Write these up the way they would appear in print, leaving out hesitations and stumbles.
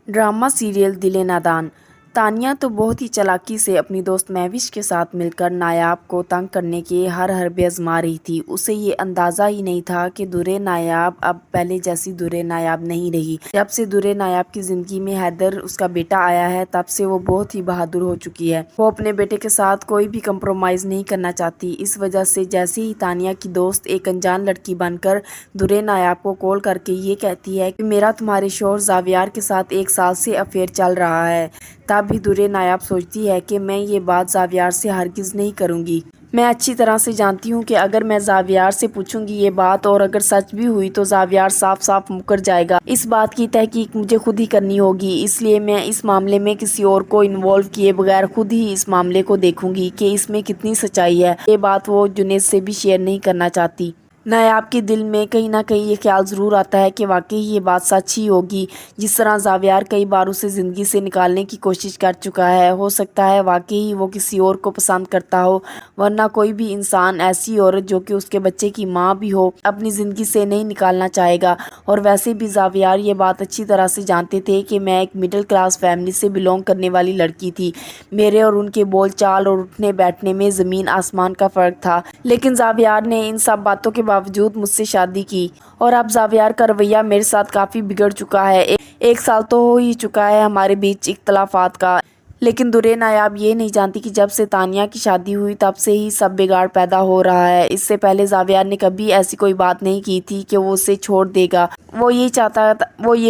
Drama serial दिल नादान। तानिया तो बहुत ही चालाकी से अपनी दोस्त महविश के साथ मिलकर नायाब को तंग करने के हर हरबे आजमा रही थी। उसे ये अंदाज़ा ही नहीं था कि दुर्रे नायाब अब पहले जैसी दुर्रे नायाब नहीं रही। जब से दुर्रे नायाब की ज़िंदगी में हैदर उसका बेटा आया है, तब से वो बहुत ही बहादुर हो चुकी है। वो अपने बेटे के साथ कोई भी कंप्रोमाइज़ नहीं करना चाहती। इस वजह से जैसे ही तानिया की दोस्त एक अनजान लड़की बनकर दुर्रे नायाब को कॉल करके ये कहती है कि मेरा तुम्हारे शौहर ज़ावियार के साथ 1 साल से अफेयर चल रहा है, तब भी दुर्रे नायाब सोचती है कि मैं ये बात ज़ावियार से हरगिज़ नहीं करूँगी। मैं अच्छी तरह से जानती हूँ कि अगर मैं ज़ावियार से पूछूंगी ये बात और अगर सच भी हुई तो ज़ावियार साफ साफ मुकर जाएगा। इस बात की तहकीक मुझे खुद ही करनी होगी, इसलिए मैं इस मामले में किसी और को इन्वॉल्व किए बगैर खुद ही इस मामले को देखूंगी कि इसमें कितनी सच्चाई है। ये बात वो जुनैद से भी शेयर नहीं करना चाहती। नायाब के दिल में कहीं ना कहीं ये ख्याल ज़रूर आता है कि वाकई ये बात सच ही होगी। जिस तरह ज़ावियार कई बार उसे ज़िंदगी से निकालने की कोशिश कर चुका है, हो सकता है वाकई वो किसी और को पसंद करता हो, वरना कोई भी इंसान ऐसी औरत जो कि उसके बच्चे की माँ भी हो अपनी ज़िंदगी से नहीं निकालना चाहेगा। और वैसे भी ज़ावियार ये बात अच्छी तरह से जानते थे कि मैं एक मिडिल क्लास फैमिली से बिलोंग करने वाली लड़की थी। मेरे और उनके बोल चाल और उठने बैठने में ज़मीन आसमान का फ़र्क था, लेकिन ज़ावियार ने इन सब बातों के बावजूद मुझसे शादी की। और अब ज़ावियार का रवैया मेरे साथ काफ़ी बिगड़ चुका है। एक साल तो हो ही चुका है हमारे बीच इख्तलाफात का, लेकिन दुर्रे नायाब ये नहीं जानती कि जब से तानिया की शादी हुई तब से ही सब बिगाड़ पैदा हो रहा है। इससे पहले ज़ावियार ने कभी ऐसी कोई बात नहीं की थी कि वो उसे छोड़ देगा। वो यही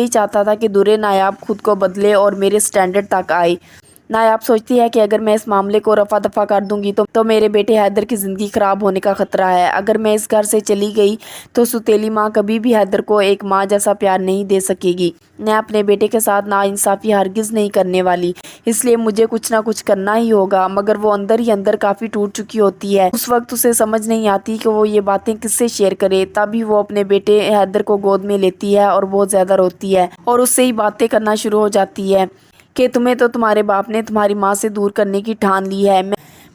चाहता था कि दुर्रे नायाब खुद को बदले और मेरे स्टैंडर्ड तक आए। नायाब सोचती है कि अगर मैं इस मामले को रफा दफा कर दूंगी तो मेरे बेटे हैदर की ज़िंदगी ख़राब होने का ख़तरा है। अगर मैं इस घर से चली गई तो सुतेली माँ कभी भी हैदर को एक माँ जैसा प्यार नहीं दे सकेगी। मैं अपने बेटे के साथ नाइंसाफ़ी हरगिज़ नहीं करने वाली, इसलिए मुझे कुछ ना कुछ करना ही होगा। मगर वो अंदर ही अंदर काफ़ी टूट चुकी होती है। उस वक्त उसे समझ नहीं आती कि वो ये बातें किससे शेयर करे। तभी वो अपने बेटे हैदर को गोद में लेती है और बहुत ज़्यादा रोती है और उससे ही बातें करना शुरू हो जाती है कि तुम्हें तो तुम्हारे बाप ने तुम्हारी माँ से दूर करने की ठान ली है।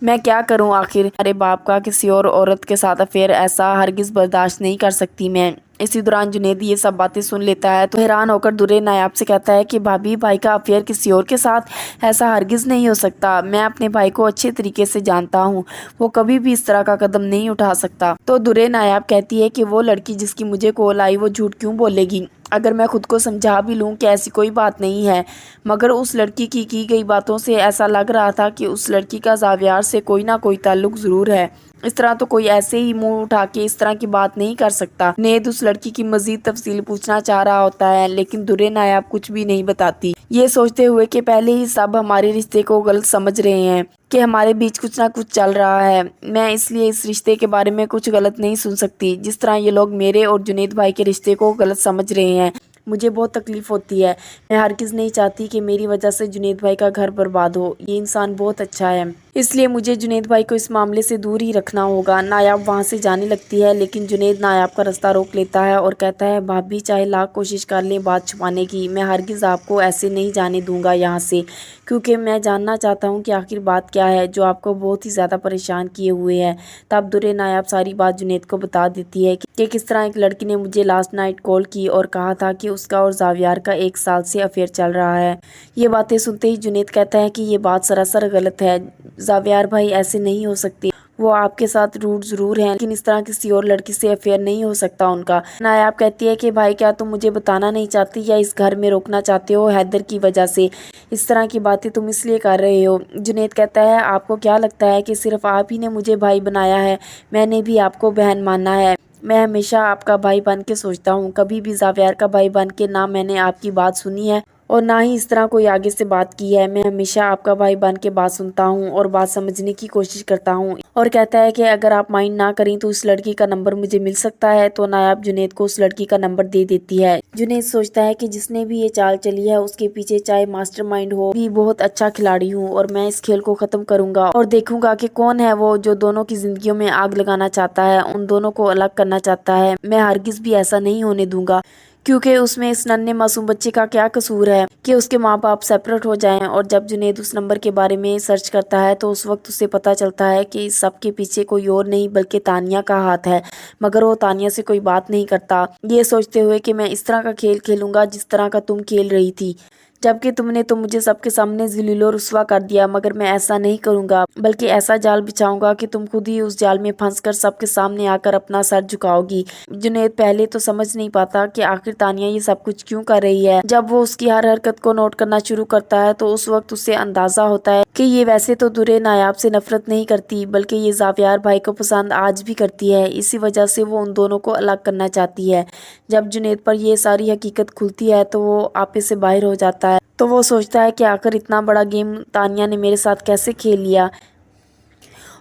मैं क्या करूं आखिर, अरे बाप का किसी और औरत के साथ अफेयर ऐसा हरगिज़ बर्दाश्त नहीं कर सकती मैं। इसी दौरान जुनैद ये सब बातें सुन लेता है तो हैरान होकर दुर्रे नायाब से कहता है कि भाभी, भाई का अफेयर किसी और के साथ ऐसा हरगिज़ नहीं हो सकता। मैं अपने भाई को अच्छे तरीके से जानता हूँ, वो कभी भी इस तरह का कदम नहीं उठा सकता। तो दुर्रे नायाब कहती है कि वो लड़की जिसकी मुझे कॉल आई वो झूठ क्यों बोलेगी। अगर मैं खुद को समझा भी लूँ कि ऐसी कोई बात नहीं है, मगर उस लड़की की गई बातों से ऐसा लग रहा था कि उस लड़की का ज़ावियार से कोई ना कोई ताल्लुक ज़रूर है। इस तरह तो कोई ऐसे ही मुंह उठा के इस तरह की बात नहीं कर सकता। नेद उस लड़की की मजीद तफसील पूछना चाह रहा होता है, लेकिन दुर्रे नायाब कुछ भी नहीं बताती, ये सोचते हुए कि पहले ही सब हमारे रिश्ते को गलत समझ रहे हैं कि हमारे बीच कुछ ना कुछ चल रहा है। मैं इसलिए इस रिश्ते के बारे में कुछ गलत नहीं सुन सकती। जिस तरह ये लोग मेरे और जुनैद भाई के रिश्ते को गलत समझ रहे हैं, मुझे बहुत तकलीफ़ होती है। मैं हरगिज़ नहीं चाहती कि मेरी वजह से जुनैद भाई का घर बर्बाद हो। ये इंसान बहुत अच्छा है, इसलिए मुझे जुनैद भाई को इस मामले से दूर ही रखना होगा। नायाब वहाँ से जाने लगती है, लेकिन जुनैद नायाब का रास्ता रोक लेता है और कहता है, भाभी चाहे लाख कोशिश कर लें बात छुपाने की, मैं हरगिज़ आपको ऐसे नहीं जाने दूंगा यहाँ से, क्योंकि मैं जानना चाहता हूँ कि आखिर बात क्या है जो आपको बहुत ही ज़्यादा परेशान किए हुए है। तब दुर्रे नायाब सारी बात जुनैद को बता देती है कि किस तरह एक लड़की ने मुझे लास्ट नाइट कॉल की और कहा था कि उसका और ज़ावियार का 1 साल से अफेयर चल रहा है। ये बातें सुनते ही जुनैद कहता है कि ये बात सरासर गलत है। ज़ावियार भाई ऐसे नहीं हो सकते, वो आपके साथ रूड ज़रूर हैं, लेकिन इस तरह किसी और लड़की से अफेयर नहीं हो सकता उनका। नायाब कहती है कि भाई क्या तुम मुझे बताना नहीं चाहती या इस घर में रोकना चाहते हो हैदर की वजह से? इस तरह की बातें तुम इसलिए कर रहे हो। जुनैद कहता है, आपको क्या लगता है कि सिर्फ आप ही ने मुझे भाई बनाया है? मैंने भी आपको बहन माना है। मैं हमेशा आपका भाई बन के सोचता हूँ, कभी भी ज़ावियार का भाई बन के ना मैंने आपकी बात सुनी है और ना ही इस तरह कोई आगे से बात की है। मैं हमेशा आपका भाई बन के बात सुनता हूँ और बात समझने की कोशिश करता हूँ। और कहता है कि अगर आप माइंड ना करें तो उस लड़की का नंबर मुझे मिल सकता है। तो नायाब जुनैद को उस लड़की का नंबर दे देती है। जुनैद सोचता है कि जिसने भी ये चाल चली है उसके पीछे चाहे मास्टरमाइंड हो, भी बहुत अच्छा खिलाड़ी हूँ और मैं इस खेल को ख़त्म करूँगा और देखूंगा कि कौन है वो जो दोनों की ज़िंदगियों में आग लगाना चाहता है, उन दोनों को अलग करना चाहता है। मैं हरगिज़ भी ऐसा नहीं होने दूंगा, क्योंकि उसमें इस नन्हे मासूम बच्चे का क्या कसूर है कि उसके माँ बाप सेपरेट हो जाएं। और जब जुनैद उस नंबर के बारे में सर्च करता है तो उस वक्त उसे पता चलता है कि इस सब के पीछे कोई और नहीं बल्कि तानिया का हाथ है, मगर वो तानिया से कोई बात नहीं करता, ये सोचते हुए कि मैं इस तरह का खेल खेलूंगा जिस तरह का तुम खेल रही थी। जबकि तुमने तो मुझे सबके सामने ज़लील और रुस्वा कर दिया, मगर मैं ऐसा नहीं करूँगा, बल्कि ऐसा जाल बिछाऊंगा कि तुम खुद ही उस जाल में फंसकर सबके सामने आकर अपना सर झुकाओगी। जुनैद पहले तो समझ नहीं पाता कि आखिर तानिया ये सब कुछ क्यों कर रही है। जब वो उसकी हर हरकत को नोट करना शुरू करता है तो उस वक्त उसे अंदाजा होता है कि ये वैसे तो दुर्रे नायाब से नफरत नहीं करती, बल्कि ये ज़ावियार भाई को पसंद आज भी करती है। इसी वजह से वो उन दोनों को अलग करना चाहती है। जब जुनैद पर ये सारी हकीकत खुलती है तो वो आपे से बाहर हो जाता है। तो वो सोचता है कि आखिर इतना बड़ा गेम तानिया ने मेरे साथ कैसे खेल लिया,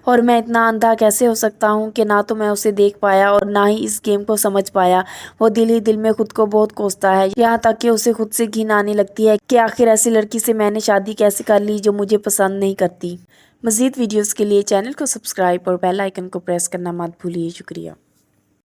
और मैं इतना अंधा कैसे हो सकता हूँ कि ना तो मैं उसे देख पाया और ना ही इस गेम को समझ पाया। वो दिल ही दिल में खुद को बहुत कोसता है, यहाँ तक कि उसे खुद से घिन आने लगती है कि आखिर ऐसी लड़की से मैंने शादी कैसे कर ली जो मुझे पसंद नहीं करती। मज़ीद वीडियोज़ के लिए चैनल को सब्सक्राइब और बेल आइकन को प्रेस करना मत भूलिए। शुक्रिया।